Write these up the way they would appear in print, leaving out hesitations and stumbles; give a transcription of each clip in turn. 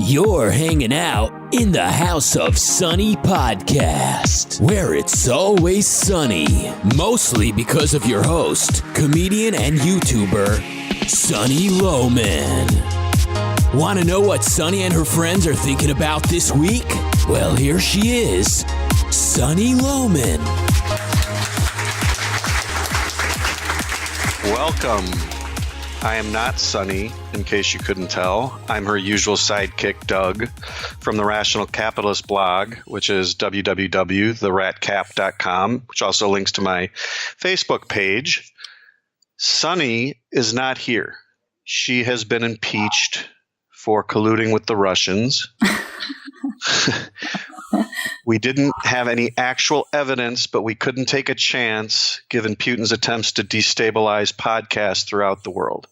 You're hanging out in the House of Sunny podcast, where it's always sunny, mostly because of your host, comedian and YouTuber, Sunny Lohman. Want to know what Sunny and her friends are thinking about this week? Well, here she is, Sunny Lohman. Welcome. I am not Sunny, in case you couldn't tell. I'm her usual sidekick, Doug, from the Rational Capitalist blog, which is www.theratcap.com, which also links to my Facebook page. Sunny is not here. She has been impeached for colluding with the Russians. We didn't have any actual evidence, but we couldn't take a chance given Putin's attempts to destabilize podcasts throughout the world.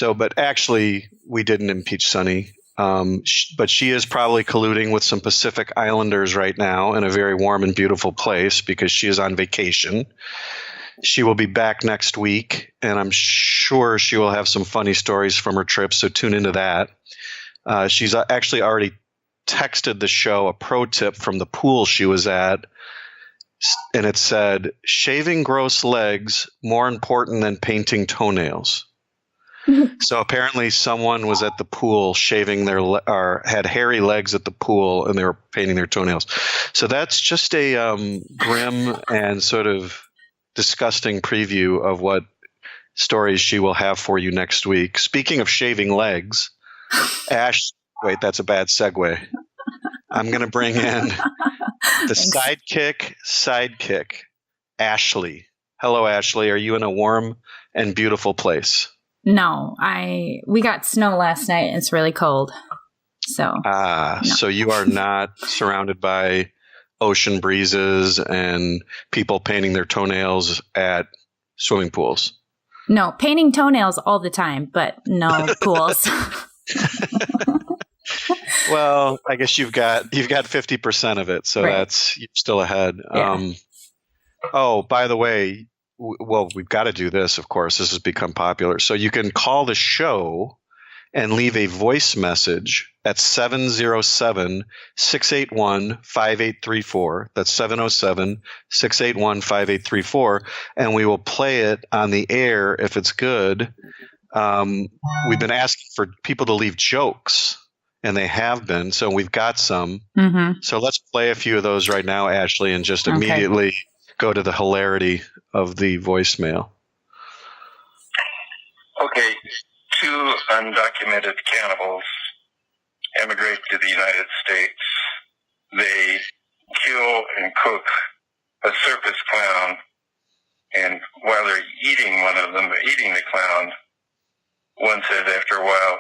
But actually, we didn't impeach Sunny. But she is probably colluding with some Pacific Islanders right now in a very warm and beautiful place because she is on vacation. She will be back next week, and I'm sure she will have some funny stories from her trip, so tune into that. She's actually already texted the show a pro tip from the pool she was at, and it said, shaving gross legs more important than painting toenails. So apparently someone was at the pool shaving or had hairy legs at the pool, and they were painting their toenails. So that's just a grim and sort of disgusting preview of what stories she will have for you next week. Speaking of shaving legs, Ash, wait, that's a bad segue. I'm going to bring in the sidekick, Ashley. Hello, Ashley. Are you in a warm and beautiful place? No, we got snow last night and it's really cold. So no. So you are not surrounded by ocean breezes and people painting their toenails at swimming pools. No, painting toenails all the time, but no pools. Well, I guess you've got 50% of it, so right. That's you're still ahead. Yeah. By the way, we've got to do this, of course. This has become popular. So you can call the show and leave a voice message at 707-681-5834. That's 707-681-5834. And we will play it on the air if it's good. We've been asking for people to leave jokes, and they have been. So we've got some. Mm-hmm. So let's play a few of those right now, Ashley, and just immediately go to the hilarity of the voicemail. Okay, 2 undocumented cannibals emigrate to the United States. They kill and cook a circus clown, and while they're eating the clown, one says after a while,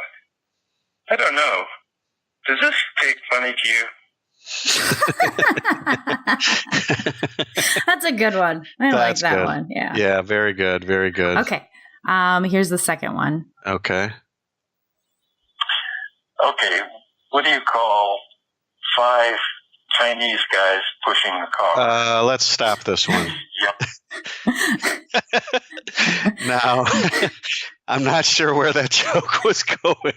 I don't know, does this take funny to you? That's a good one. I like that good. one. Yeah. Yeah, very good. Very good. Okay. Here's the second one. Okay. Okay, what do you call 5 Chinese guys pushing a car? Let's stop this one. Yep. Now, I'm not sure where that joke was going.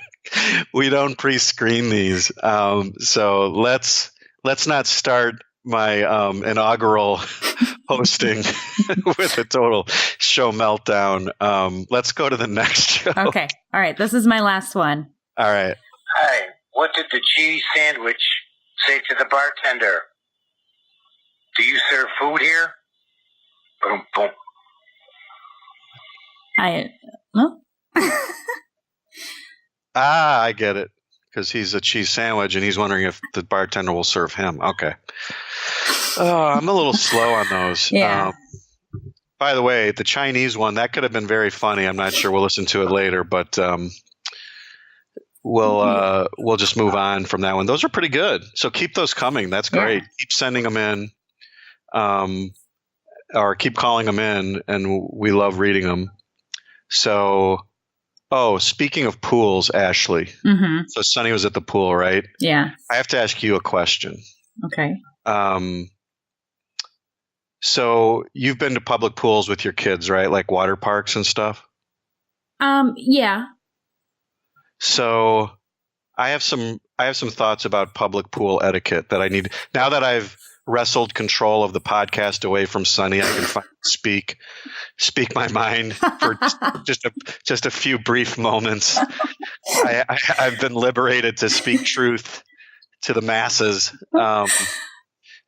We don't pre-screen these, so let's not start my inaugural hosting with a total show meltdown. Let's go to the next show. Okay. All right. This is my last one. All right. Hi. What did the cheese sandwich say to the bartender? Do you serve food here? Boom, boom. I get it. Because he's a cheese sandwich and he's wondering if the bartender will serve him. Okay. I'm a little slow on those. Yeah. By the way, the Chinese one, that could have been very funny. I'm not sure. We'll listen to it later, but we'll just move on from that one. Those are pretty good. So keep those coming. That's great. Yeah. Keep sending them in, or keep calling them in, and we love reading them. So, speaking of pools, Ashley. Mm-hmm. So Sunny was at the pool, right? Yeah. I have to ask you a question. Okay. So you've been to public pools with your kids, right? Like water parks and stuff? Yeah. So I have some thoughts about public pool etiquette that I need now that I've wrestled control of the podcast away from Sonny. I can finally speak my mind for just a few brief moments. I've been liberated to speak truth to the masses. I'm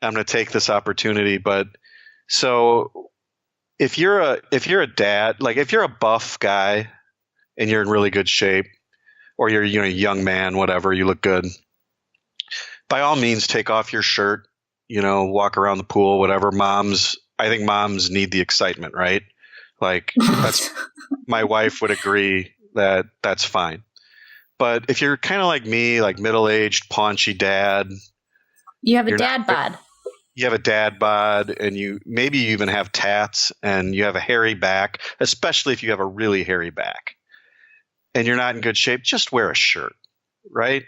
going to take this opportunity, but so if you're a dad, like if you're a buff guy and you're in really good shape, or you're a young man, whatever, you look good, by all means take off your shirt, walk around the pool, whatever. I think moms need the excitement, right? Like that's my wife would agree that that's fine. But if you're kind of like me, like middle-aged, paunchy dad, you have a dad bod. You have a dad bod, and maybe you even have tats, and you have a hairy back, especially if you have a really hairy back, and you're not in good shape. Just wear a shirt, right?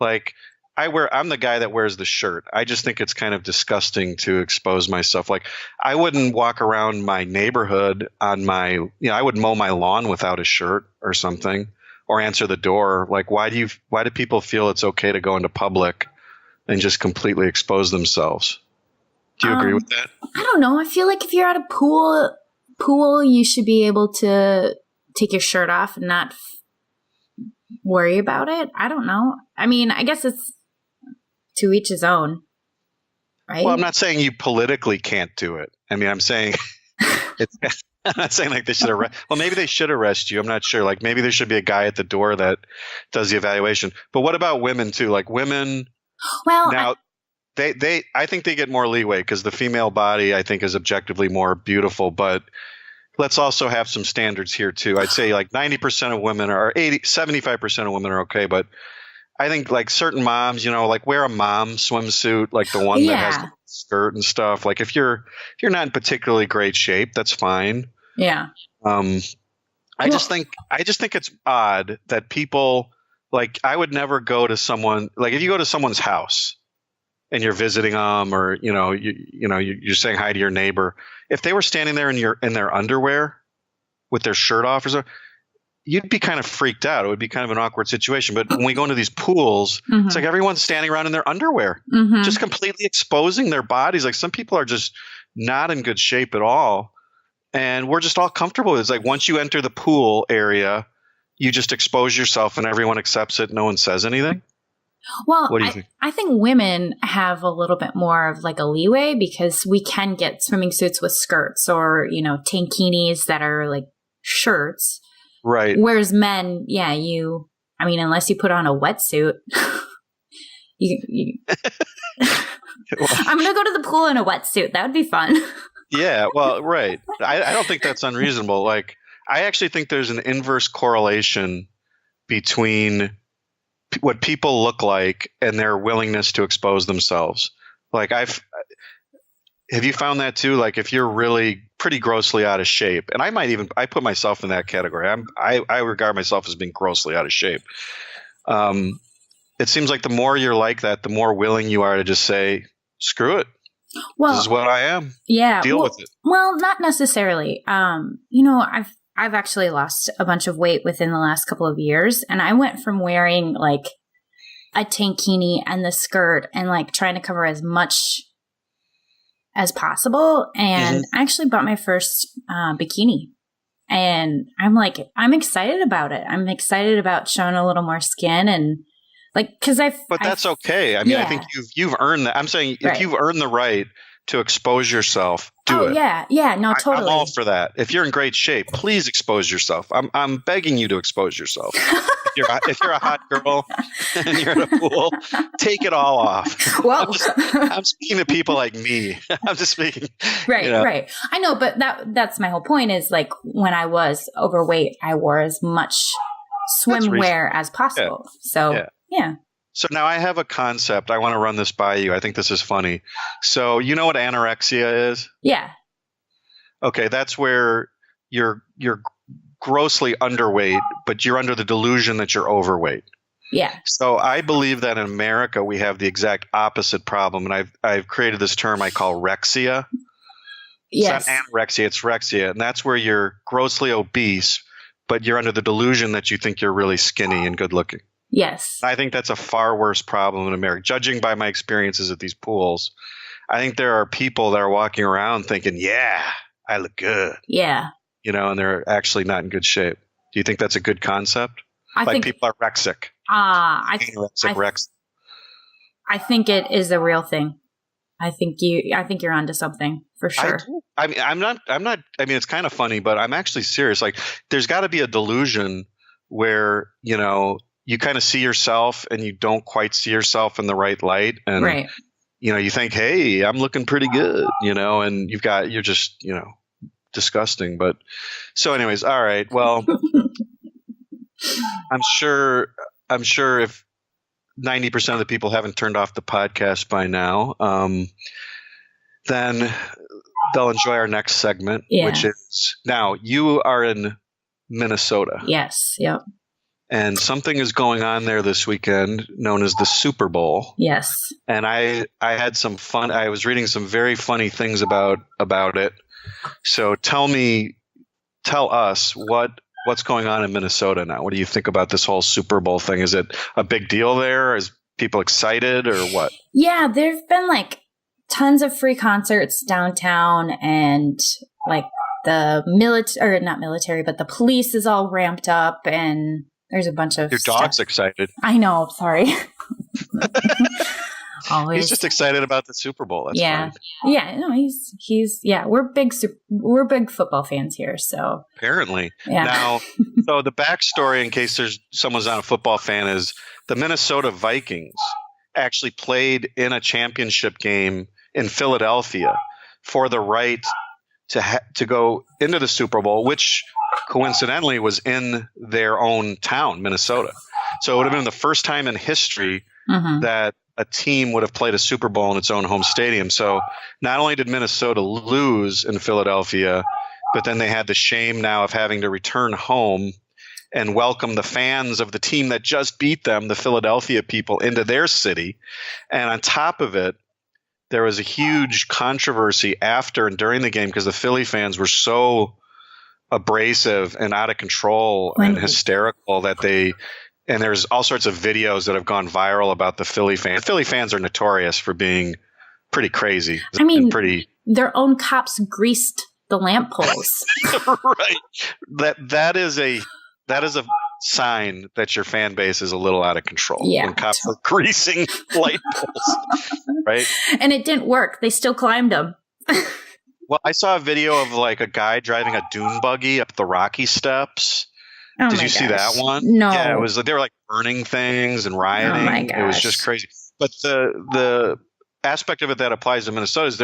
Like I'm the guy that wears the shirt. I just think it's kind of disgusting to expose myself. Like I wouldn't walk around my neighborhood I would mow my lawn without a shirt or something, or answer the door. Like why do people feel it's okay to go into public and just completely expose themselves? Do you agree with that? I don't know. I feel like if you're at a pool, you should be able to take your shirt off and not worry about it. I don't know. I mean, I guess it's to each his own, right? Well, I'm not saying you politically can't do it. I mean, I'm saying I'm not saying like they should arrest. Well, maybe they should arrest you. I'm not sure. Like maybe there should be a guy at the door that does the evaluation. But what about women too? Like women. Well, now I think they get more leeway because the female body I think is objectively more beautiful. But let's also have some standards here too. I'd say like 90% of women are 75% of women are okay, but I think like certain moms, like wear a mom swimsuit, like the one that has the skirt and stuff. Like if you're not in particularly great shape, that's fine. Yeah. I just think it's odd that people like I would never go to someone like if you go to someone's house and you're visiting them or you're saying hi to your neighbor, if they were standing there in their underwear with their shirt off or something, you'd be kind of freaked out. It would be kind of an awkward situation. But when we go into these pools, it's like everyone's standing around in their underwear, just completely exposing their bodies. Like some people are just not in good shape at all. And we're just all comfortable. It's like once you enter the pool area, you just expose yourself and everyone accepts it. No one says anything. Well, what do you think? I think women have a little bit more of like a leeway because we can get swimming suits with skirts or, tankinis that are like shirts. Right. Whereas men, unless you put on a wetsuit, I'm going to go to the pool in a wetsuit. That would be fun. Yeah. Well, right. I don't think that's unreasonable. Like, I actually think there's an inverse correlation between what people look like and their willingness to expose themselves. Like have you found that too? Like if you're really pretty grossly out of shape, and I put myself in that category. I regard myself as being grossly out of shape. It seems like the more you're like that, the more willing you are to just say, screw it. Well, this is what I am. Yeah. Deal with it. Well, not necessarily. I've actually lost a bunch of weight within the last couple of years, and I went from wearing like a tankini and the skirt and like trying to cover as much as possible. And I actually bought my first bikini, and I'm excited about it. I'm excited about showing a little more skin and like, but that's okay. I mean, I think you've earned that. I'm saying if you've earned the right to expose yourself, do it. Yeah. No, totally. I'm all for that. If you're in great shape, please expose yourself. I'm begging you to expose yourself. If you're a hot girl and you're at a pool, take it all off. Well, I'm speaking to people like me. I'm just speaking. Right. I know, but that's my whole point is like when I was overweight, I wore as much swimwear as possible. Yeah. So, yeah. So now I have a concept. I want to run this by you. I think this is funny. So you know what anorexia is? Yeah. Okay, that's where you're grossly underweight, but you're under the delusion that you're overweight. Yeah. So I believe that in America we have the exact opposite problem, and I've created this term I call rexia. Yes. It's not anorexia, it's rexia, and that's where you're grossly obese, but you're under the delusion that you think you're really skinny and good looking. Yes. I think that's a far worse problem in America. Judging by my experiences at these pools, I think there are people that are walking around thinking, yeah, I look good. Yeah. And they're actually not in good shape. Do you think that's a good concept? I think people are rexic. I think it is a real thing. I think you're onto something for sure. I'm not, it's kind of funny, but I'm actually serious. Like, there's got to be a delusion where, you kind of see yourself and you don't quite see yourself in the right light. And, right. You think, hey, I'm looking pretty good, and you're just, disgusting. But so anyways, all right. Well, I'm sure if 90% of the people haven't turned off the podcast by now, then they'll enjoy our next segment, which is, now you are in Minnesota. Yes. Yep. And something is going on there this weekend known as the Super Bowl. Yes. And I had some fun. I was reading some very funny things about it. So tell us what's going on in Minnesota now. What do you think about this whole Super Bowl thing? Is it a big deal there? Is people excited or what? Yeah, there've been like tons of free concerts downtown, and like the not military, but the police is all ramped up, and there's a bunch of your dog's excited. I know. Sorry. Always. He's just excited about the Super Bowl. That's fine. Yeah. No, he's we're big football fans here. So apparently, yeah. Now, so the backstory, in case someone's not a football fan, is the Minnesota Vikings actually played in a championship game in Philadelphia for the right to go into the Super Bowl, which coincidentally was in their own town, Minnesota. So it would have been the first time in history that a team would have played a Super Bowl in its own home stadium. So not only did Minnesota lose in Philadelphia, but then they had the shame now of having to return home and welcome the fans of the team that just beat them, the Philadelphia people, into their city. And on top of it, there was a huge controversy after and during the game because the Philly fans were so abrasive and out of control and hysterical that and there's all sorts of videos that have gone viral about the Philly fans. Philly fans are notorious for being pretty crazy. I mean, their own cops greased the lampposts. Right. That is a sign that your fan base is a little out of control. Yeah. When cops are greasing light poles. Right. And it didn't work. They still climbed them. Well, I saw a video of like a guy driving a dune buggy up the Rocky Steps. Oh, did you see that one? No. Yeah, it was they were like burning things and rioting. Oh my gosh. It was just crazy. But the aspect of it that applies to Minnesota is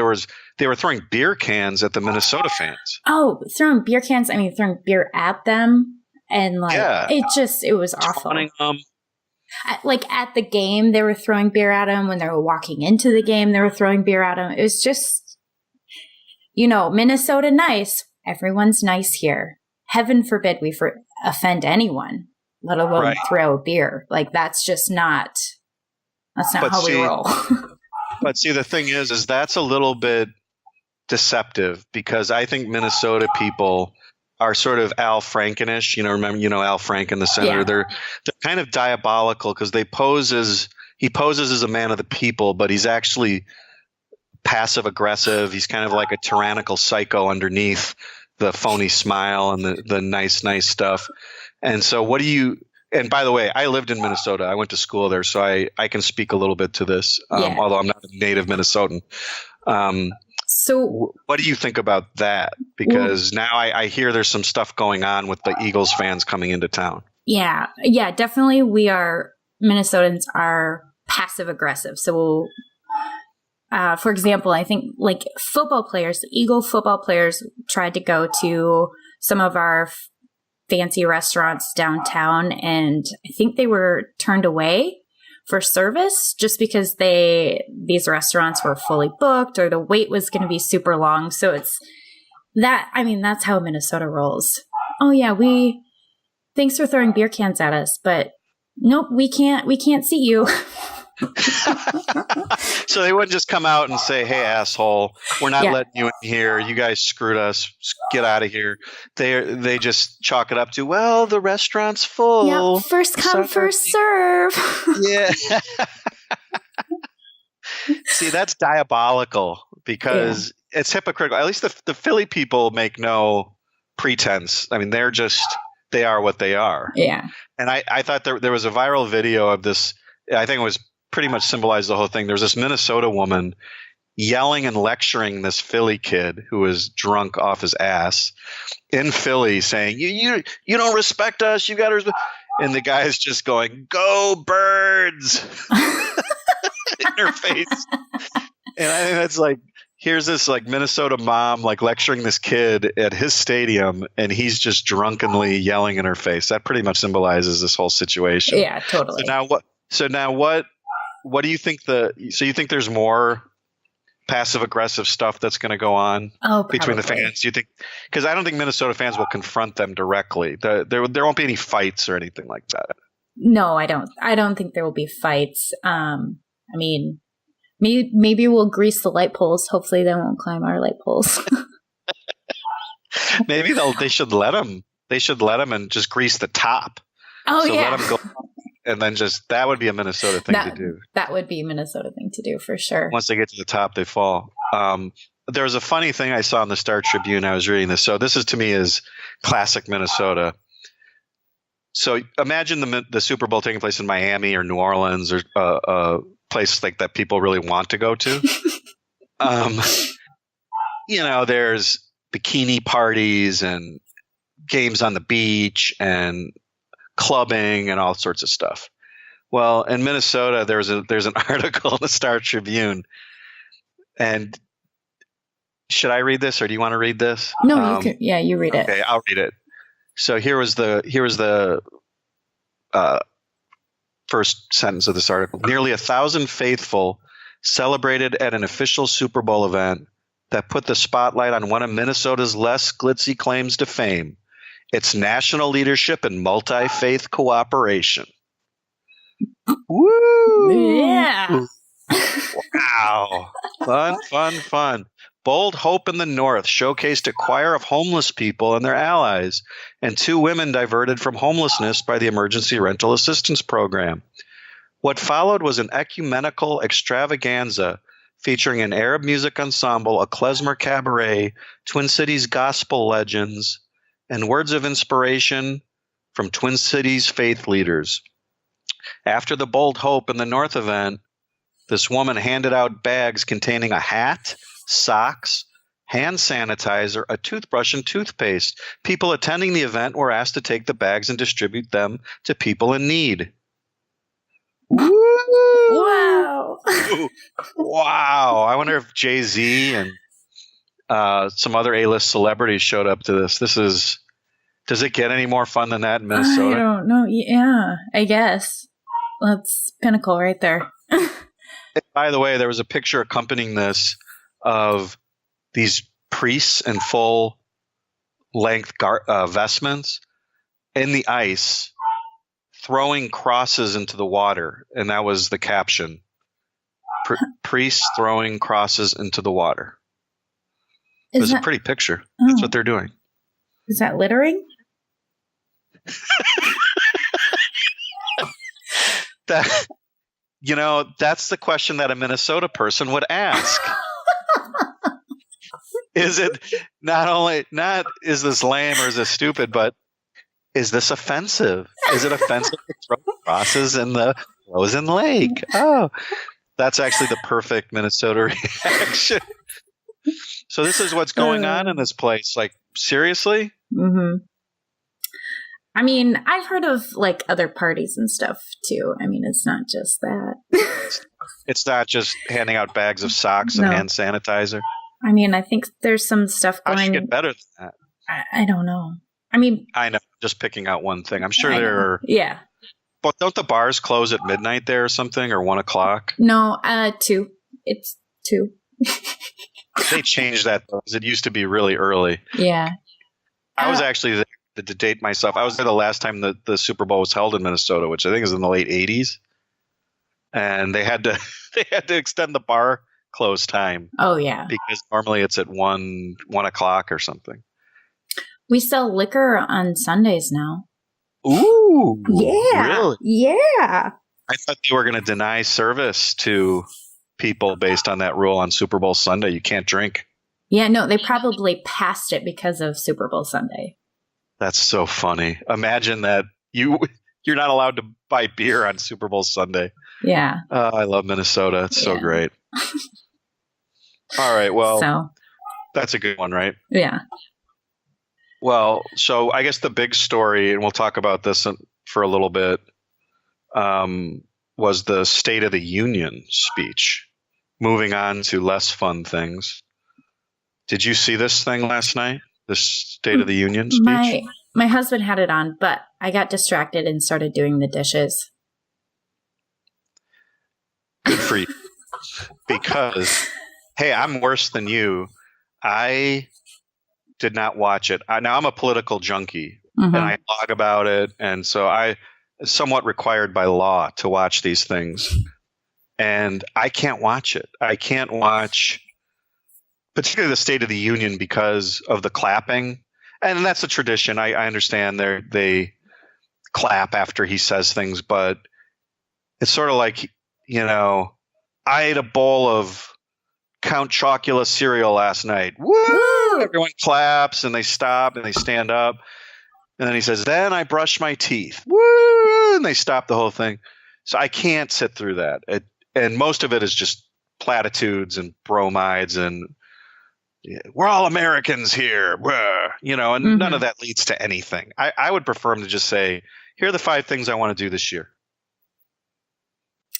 they were throwing beer cans at the Minnesota fans. Oh, throwing beer cans. I mean, throwing beer at them. And like, it was awful. Like at the game, they were throwing beer at them. When they were walking into the game, they were throwing beer at them. It was just, Minnesota nice. Everyone's nice here. Heaven forbid we offend anyone, let alone throw a beer. Like that's not how we roll. But see, the thing is that's a little bit deceptive because I think Minnesota people are sort of Al Frankenish. Remember, Al Franken, the senator. Yeah. They're kind of diabolical because he poses as a man of the people, but he's actually passive aggressive. He's kind of like a tyrannical psycho underneath the phony smile and the nice stuff. And so and by the way, I lived in Minnesota. I went to school there, so I can speak a little bit to this, although I'm not a native Minnesotan. So what do you think about that? Because now I hear there's some stuff going on with the Eagles fans coming into town. Yeah, definitely. Minnesotans are passive aggressive. So for example, I think like football players, Eagle football players tried to go to some of our fancy restaurants downtown, and I think they were turned away for service just because these restaurants were fully booked or the wait was going to be super long. So that's how Minnesota rolls. Oh yeah, thanks for throwing beer cans at us, but nope, we can't see you. So they wouldn't just come out and say, "Hey, asshole, we're not letting you in here. You guys screwed us. Get out of here." They just chalk it up to, "Well, the restaurant's full. Yeah, first come, first serve." Yeah. See, that's diabolical because it's hypocritical. At least the Philly people make no pretense. I mean, they are what they are. Yeah. And I thought there was a viral video of this. I think it was pretty much symbolized the whole thing. There was this Minnesota woman yelling and lecturing this Philly kid who was drunk off his ass in Philly, saying, you don't respect us. You got to respect. And the guy is just going, "Go Birds," in her face. And I think that's like, here's this like Minnesota mom like lecturing this kid at his stadium, and he's just drunkenly yelling in her face. That pretty much symbolizes this whole situation. Yeah, totally. So now what do you think so you think there's more passive aggressive stuff that's going to go on between the fans? Do you think, because I don't think Minnesota fans will confront them directly. There won't be any fights or anything like that. No, I don't think there will be fights. I mean, maybe we'll grease the light poles. Hopefully they won't climb our light poles. Maybe they should let them. They should let them and just grease the top. Oh, so yeah. Let them go, and then that would be a Minnesota thing to do. That would be a Minnesota thing to do for sure. Once they get to the top, they fall. There was a funny thing I saw in the Star Tribune. I was reading this. So this is, to me, is classic Minnesota. So imagine the Super Bowl taking place in Miami or New Orleans or a place like that people really want to go to. There's bikini parties and games on the beach and clubbing and all sorts of stuff. Well, in Minnesota, there's an article in the Star Tribune. And should I read this, or do you want to read this? No, you can. Yeah, you read it. Okay, I'll read it. So here was the first sentence of this article. Nearly 1,000 faithful celebrated at an official Super Bowl event that put the spotlight on one of Minnesota's less glitzy claims to fame: its national leadership and multi-faith cooperation. Woo! Yeah. Wow. Fun. Bold Hope in the North showcased a choir of homeless people and their allies, and 2 women diverted from homelessness by the Emergency Rental Assistance Program. What followed was an ecumenical extravaganza featuring an Arab music ensemble, a klezmer cabaret, Twin Cities gospel legends, and words of inspiration from Twin Cities faith leaders. After the Bold Hope in the North event, this woman handed out bags containing a hat, socks, hand sanitizer, a toothbrush, and toothpaste. People attending the event were asked to take the bags and distribute them to people in need. Wow. Wow. I wonder if Jay-Z and some other A-list celebrities showed up to this. Does it get any more fun than that in Minnesota? I don't know. Yeah, I guess. That's pinnacle right there. By the way, there was a picture accompanying this of these priests in full length vestments in the ice throwing crosses into the water. And that was the caption. Priests throwing crosses into the water. It was a pretty picture. That's what they're doing. Is that littering? That's the question that a Minnesota person would ask. Is it not is this lame or is this stupid, but is this offensive? Is it offensive to throw crosses in the frozen lake? Oh, that's actually the perfect Minnesota reaction. So this is what's going on in this place. Like, seriously? Mm-hmm. I mean, I've heard of like other parties and stuff too. I mean, it's not just that. It's not just handing out bags of socks and hand sanitizer. I mean, I think there's some stuff going. How should get better than that? I don't know. I mean, I know. Just picking out one thing. I'm sure there are. Yeah. But don't the bars close at midnight there or something, or 1 o'clock? No, 2. It's 2. They changed that because it used to be really early. Yeah. I was actually there to date myself. I was there the last time the Super Bowl was held in Minnesota, which I think is in the late 80s. and they had to extend the bar close time. Oh yeah. Because normally it's at 1 o'clock or something. We sell liquor on Sundays now. Ooh. Yeah. Really? Yeah. I thought they were going to deny service to people based on that rule on Super Bowl Sunday. You can't drink. Yeah, no, they probably passed it because of Super Bowl Sunday. That's so funny. Imagine that you're not allowed to buy beer on Super Bowl Sunday. Yeah. I love Minnesota. It's so great. All right. Well, that's a good one, right? Yeah. Well, so I guess the big story, and we'll talk about this for a little bit, was the State of the Union speech. Moving on to less fun things. Did you see this thing last night? The State of the Union speech? My husband had it on, but I got distracted and started doing the dishes. Good for you. Because, hey, I'm worse than you. I did not watch it. Now, I'm a political junkie, and I blog about it, and so I somewhat required by law to watch these things. And I can't watch it. I can't watch particularly the State of the Union because of the clapping. And that's a tradition. I understand they clap after he says things, but it's sort of like, I ate a bowl of Count Chocula cereal last night. Woo! Everyone claps and they stop and they stand up. And then he says, then I brushed my teeth. Woo! And they stop the whole thing. So I can't sit through that. And most of it is just platitudes and bromides and we're all Americans here, and none of that leads to anything. I would prefer him to just say, here are the 5 things I want to do this year.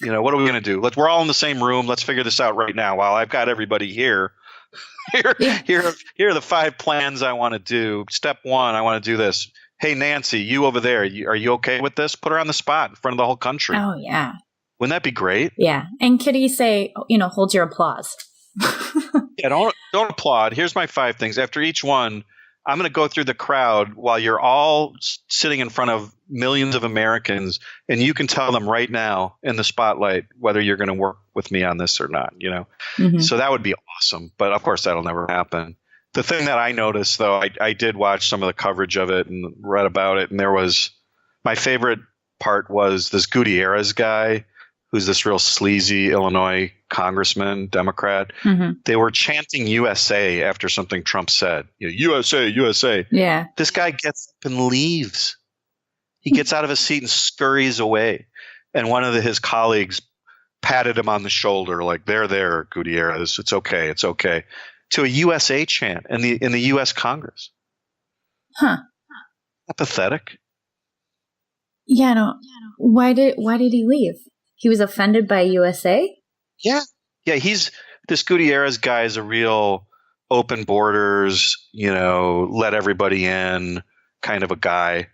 What are we going to do? We're all in the same room. Let's figure this out right now while I've got everybody here. Here are the 5 plans I want to do. Step 1, I want to do this. Hey, Nancy, you over there, are you okay with this? Put her on the spot in front of the whole country. Oh, yeah. Wouldn't that be great? Yeah. And could he say, hold your applause? Yeah, don't applaud. Here's my 5 things. After each one, I'm going to go through the crowd while you're all sitting in front of millions of Americans, and you can tell them right now in the spotlight whether you're going to work with me on this or not. So that would be awesome. But of course, that'll never happen. The thing that I noticed, though, I did watch some of the coverage of it and read about it, and my favorite part was this Gutierrez guy, who's this real sleazy Illinois congressman, Democrat. They were chanting USA after something Trump said. USA, USA. Yeah. This guy gets up and leaves. He gets out of his seat and scurries away. And one of his colleagues patted him on the shoulder, like, there, Gutierrez. It's okay. It's okay. To a USA chant in the U.S. Congress. Huh. Pathetic. Yeah, no. Why did he leave? He was offended by USA? Yeah. Yeah, this Gutierrez guy is a real open borders, let everybody in kind of a guy.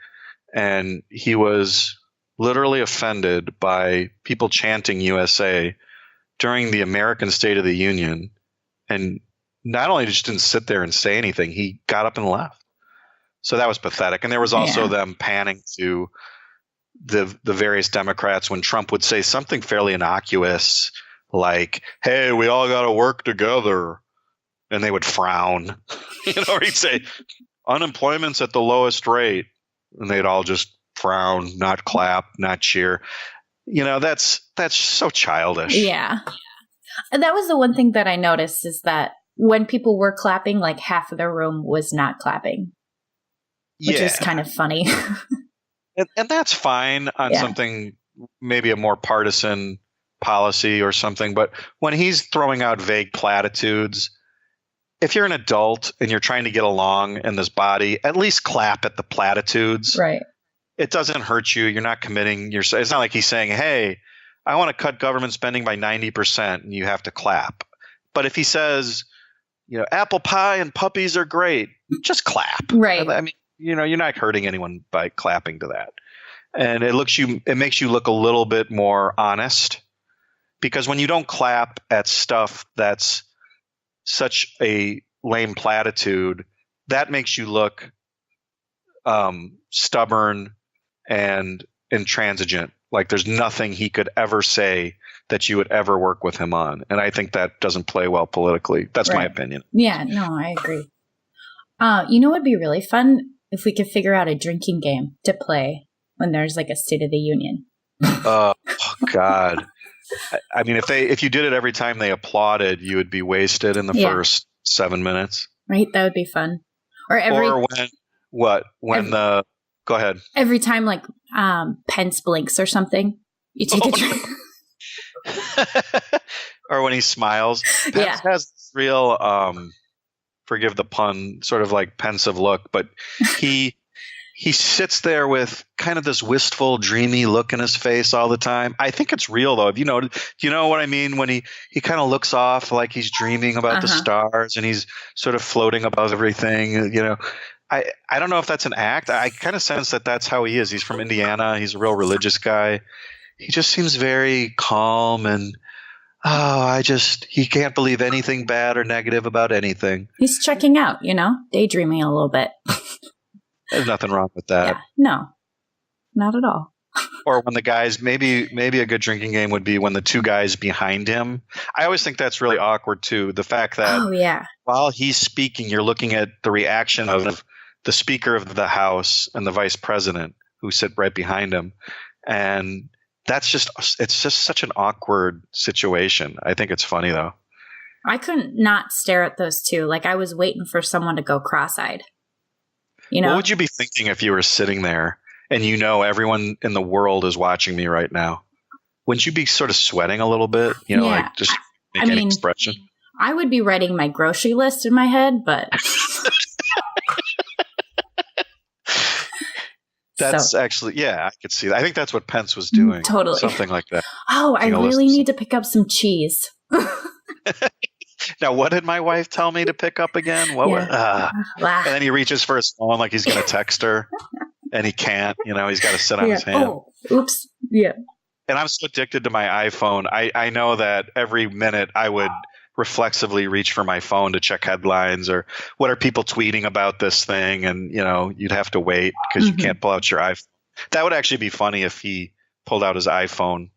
And he was literally offended by people chanting USA during the American State of the Union. And not only just didn't sit there and say anything, he got up and left. So that was pathetic. And there was also them panning to the various Democrats when Trump would say something fairly innocuous like, hey, we all got to work together. And they would frown, or he'd say unemployment's at the lowest rate. And they'd all just frown, not clap, not cheer. That's so childish. Yeah. And that was the one thing that I noticed is that when people were clapping, like half of the room was not clapping, which is kind of funny. And that's fine on something, maybe a more partisan policy or something. But when he's throwing out vague platitudes, if you're an adult and you're trying to get along in this body, at least clap at the platitudes. Right. It doesn't hurt you. You're not committing yourself. It's not like he's saying, hey, I want to cut government spending by 90% and you have to clap. But if he says, apple pie and puppies are great, just clap. Right. I mean, you're not hurting anyone by clapping to that. And it makes you look a little bit more honest, because when you don't clap at stuff that's such a lame platitude, that makes you look stubborn and intransigent. Like there's nothing he could ever say that you would ever work with him on. And I think that doesn't play well politically. That's my opinion. Yeah, no, I agree. You know what would be really fun? If we could figure out a drinking game to play when there's like a State of the Union. Oh, God. I mean, if you did it every time they applauded, you would be wasted in the first 7 minutes. Right? That would be fun. Or go ahead. Every time like Pence blinks or something, you take a drink. Or when he smiles. Pence has this real, forgive the pun, sort of like pensive look, but he sits there with kind of this wistful, dreamy look in his face all the time. I think it's real though. Do you know what I mean? When he kind of looks off like he's dreaming about the stars and he's sort of floating above everything, I don't know if that's an act. I kind of sense that that's how he is. He's from Indiana. He's a real religious guy. He just seems very calm and he can't believe anything bad or negative about anything. He's checking out, daydreaming a little bit. There's nothing wrong with that. Yeah, no, not at all. Or when the guys, maybe a good drinking game would be when the two guys behind him. I always think that's really awkward too. The fact that while he's speaking, you're looking at the reaction of the Speaker of the House and the Vice President who sit right behind him. And it's just such an awkward situation. I think it's funny though. I couldn't not stare at those two. Like I was waiting for someone to go cross-eyed. What would you be thinking if you were sitting there and everyone in the world is watching me right now? Wouldn't you be sort of sweating a little bit? Like just make any expression? I would be writing my grocery list in my head, but that's actually, I could see that. I think that's what Pence was doing. Totally. Something like that. Oh, I really need to pick up some cheese. Now, what did my wife tell me to pick up again? And then he reaches for his phone like he's going to text her, and he can't. He's got to sit on his hand. Oh, oops. Yeah. And I'm so addicted to my iPhone. I know that every minute I would reflexively reach for my phone to check headlines or what are people tweeting about this thing, and you'd have to wait because you can't pull out your iPhone. That would actually be funny if he pulled out his iPhone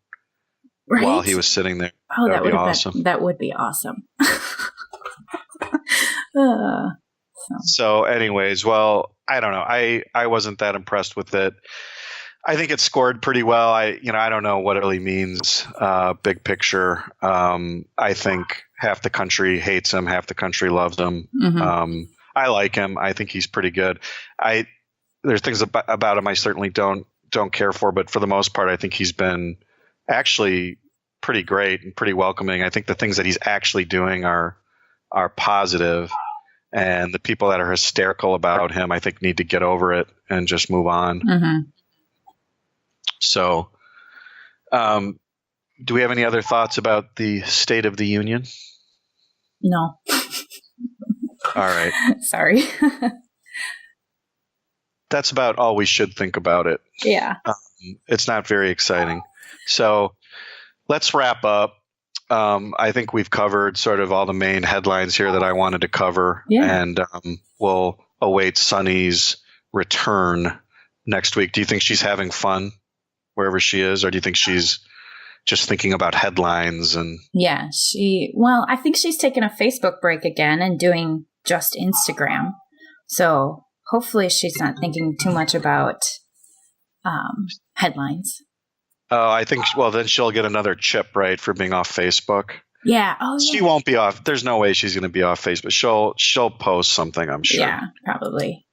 while he was sitting there. Oh, that would be awesome. That would be awesome. So anyways, well, I don't know. I wasn't that impressed with it. I think it scored pretty well. I don't know what it really means, big picture. I think half the country hates him, half the country loves him. Mm-hmm. I like him. I think he's pretty good. There's things about him I certainly don't care for, but for the most part, I think he's been actually pretty great and pretty welcoming. I think the things that he's actually doing are positive, and the people that are hysterical about him, I think, need to get over it and just move on. Mm-hmm. So, do we have any other thoughts about the State of the Union? No. All right. Sorry. That's about all we should think about it. Yeah. It's not very exciting. So let's wrap up. I think we've covered sort of all the main headlines here that I wanted to cover. Yeah. And we'll await Sunny's return next week. Do you think she's having fun wherever she is, or do you think she's just thinking about headlines? And yeah, I think she's taking a Facebook break again and doing just Instagram. So hopefully she's not thinking too much about headlines. Oh, I think, then she'll get another chip, right, for being off Facebook. Yeah. Oh, yeah. She won't be off. There's no way she's going to be off Facebook. She'll post something, I'm sure. Yeah, probably.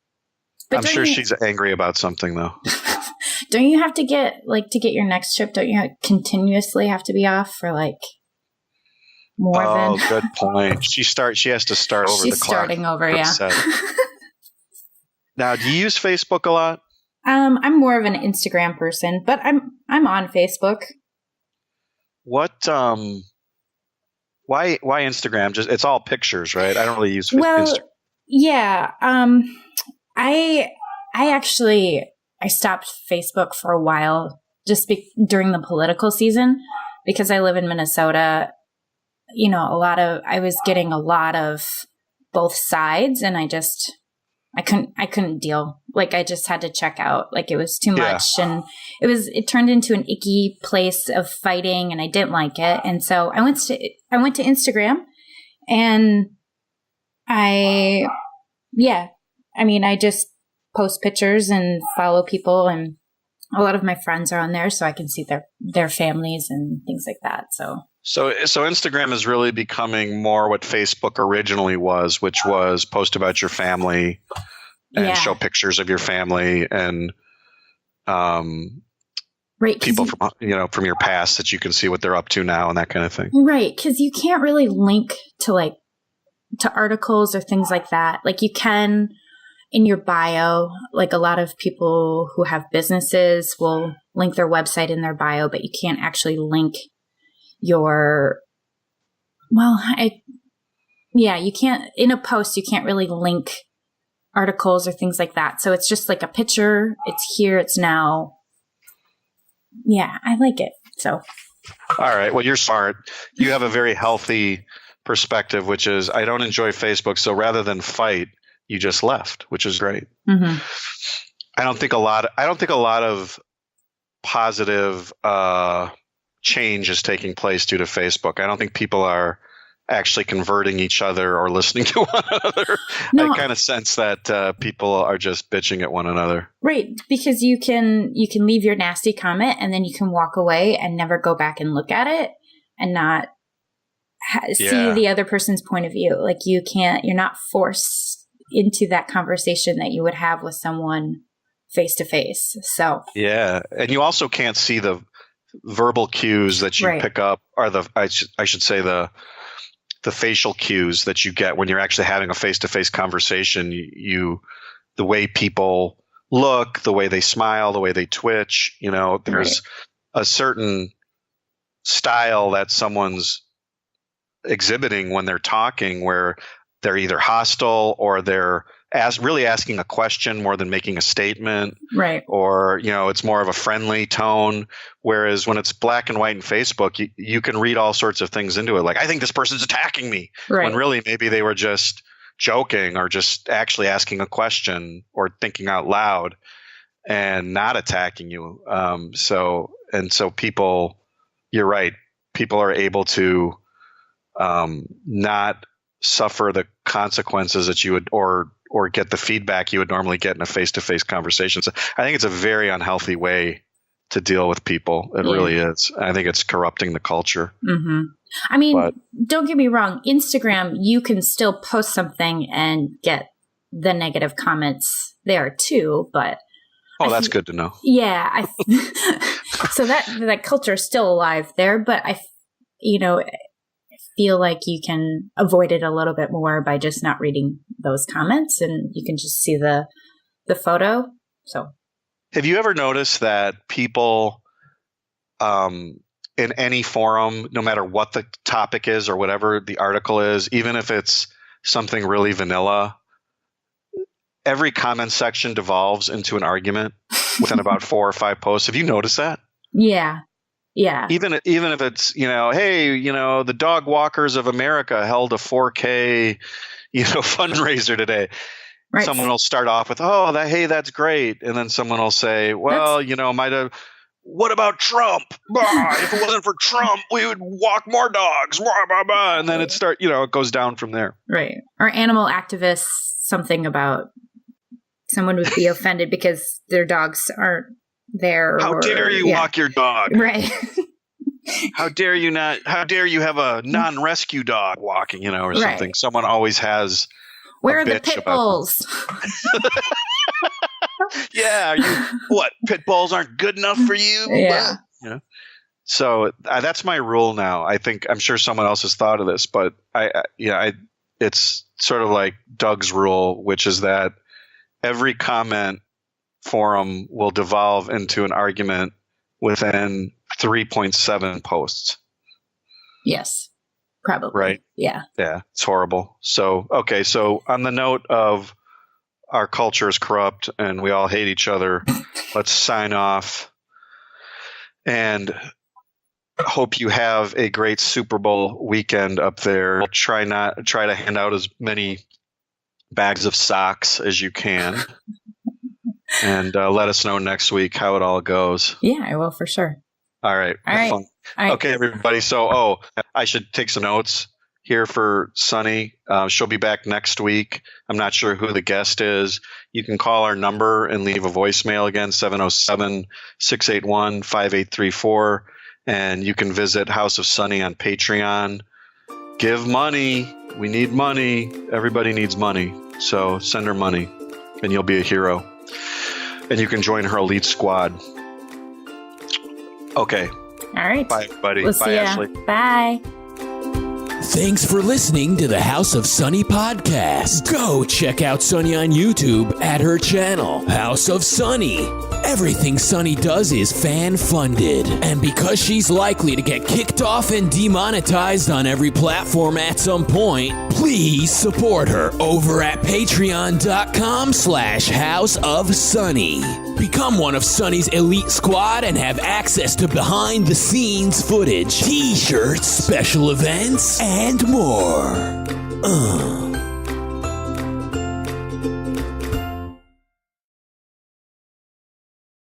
But I'm sure she's angry about something, though. Don't you have to get your next chip? Don't you continuously have to be off for more than? Oh, good point. She has to start over the clock. She's starting over, yeah. Now, do you use Facebook a lot? I'm more of an Instagram person, but I'm on Facebook. What? Why Instagram? Just it's all pictures, right? I don't really use Instagram. Yeah. I stopped Facebook for a while just during the political season because I live in Minnesota. I was getting a lot of both sides, and I just I couldn't deal. Like, I just had to check out. Like, it was too much. And it turned into an icky place of fighting, and I didn't like it. And so I went to Instagram, and I just post pictures and follow people, and a lot of my friends are on there, so I can see their families and things like that. So Instagram is really becoming more what Facebook originally was, which was post about your family and show pictures of your family and people from your past that you can see what they're up to now and that kind of thing. Right, because you can't really link to articles or things like that. Like, you can in your bio. Like, a lot of people who have businesses will link their website in their bio, but you can't actually link you can't, in a post, you can't really link articles or things like that. So it's just like a picture. It's here, it's now. Yeah, I like it. So. All right. Well, you're smart. You have a very healthy perspective, which is, I don't enjoy Facebook. So rather than fight, you just left, which is great. Mm-hmm. I don't think a lot of positive change is taking place due to Facebook. I don't think people are actually converting each other or listening to one another. No. I kind of sense that people are just bitching at one another. Right, because you can leave your nasty comment and then you can walk away and never go back and look at it and not see the other person's point of view. Like, you're not forced into that conversation that you would have with someone face to face. So and you also can't see the verbal cues that you pick up, or I should say the facial cues that you get when you're actually having a face to face conversation. The way people look, the way they smile, the way they twitch. There's a certain style that someone's exhibiting when they're talking, where they're either hostile or they're really asking a question more than making a statement. Right. Or, it's more of a friendly tone. Whereas when it's black and white in Facebook, you can read all sorts of things into it. Like, I think this person's attacking me. Right. When really maybe they were just joking or just actually asking a question or thinking out loud and not attacking you. So people, you're right. People are able to not suffer the consequences that you would, or get the feedback you would normally get in a face-to-face conversation. So I think it's a very unhealthy way to deal with people. It really is. I think it's corrupting the culture. Mm-hmm. I mean, don't get me wrong. Instagram, you can still post something and get the negative comments there too, but that's good to know. Yeah. So that culture is still alive there, but I feel like you can avoid it a little bit more by just not reading those comments, and you can just see the photo. So, have you ever noticed that people in any forum, no matter what the topic is or whatever the article is, even if it's something really vanilla, every comment section devolves into an argument within about 4 or 5 posts? Have you noticed that? Yeah. Yeah. Even if it's, hey, the Dog Walkers of America held a 4K, fundraiser today. Right. Someone will start off with, that's great. And then someone will say, well, what about Trump? If it wasn't for Trump, we would walk more dogs. And then it goes down from there. Right. Or animal activists, something about someone would be offended because their dogs aren't there. How dare you walk your dog? Right. How dare you have a non-rescue dog walking, or something. Right. Someone always has. Where are the pit bulls? Yeah. Pit bulls aren't good enough for you? Yeah. So that's my rule now. I'm sure someone else has thought of this, but it's sort of like Doug's rule, which is that every comment forum will devolve into an argument within 3.7 posts. Yes, probably. Right? Yeah. Yeah, it's horrible. So, okay, so on the note of our culture is corrupt and we all hate each other, let's sign off and hope you have a great Super Bowl weekend up there. Try to hand out as many bags of socks as you can. And let us know next week how it all goes. Yeah, I will for sure. All right. All right. Fun. All right. Okay, everybody. So, I should take some notes here for Sunny. She'll be back next week. I'm not sure who the guest is. You can call our number and leave a voicemail again, 707-681-5834. And you can visit House of Sunny on Patreon. Give money. We need money. Everybody needs money. So send her money and you'll be a hero. And you can join her elite squad. Okay. All right. Bye, everybody. We'll Bye, see ya. Ashley. Bye. Thanks for listening to the House of Sunny podcast. Go check out Sunny on YouTube at her channel, House of Sunny. Everything Sunny does is fan-funded, and because she's likely to get kicked off and demonetized on every platform at some point, please support her over at patreon.com/House of Sunny. Become one of Sunny's elite squad and have access to behind-the-scenes footage, t-shirts, special events, and more.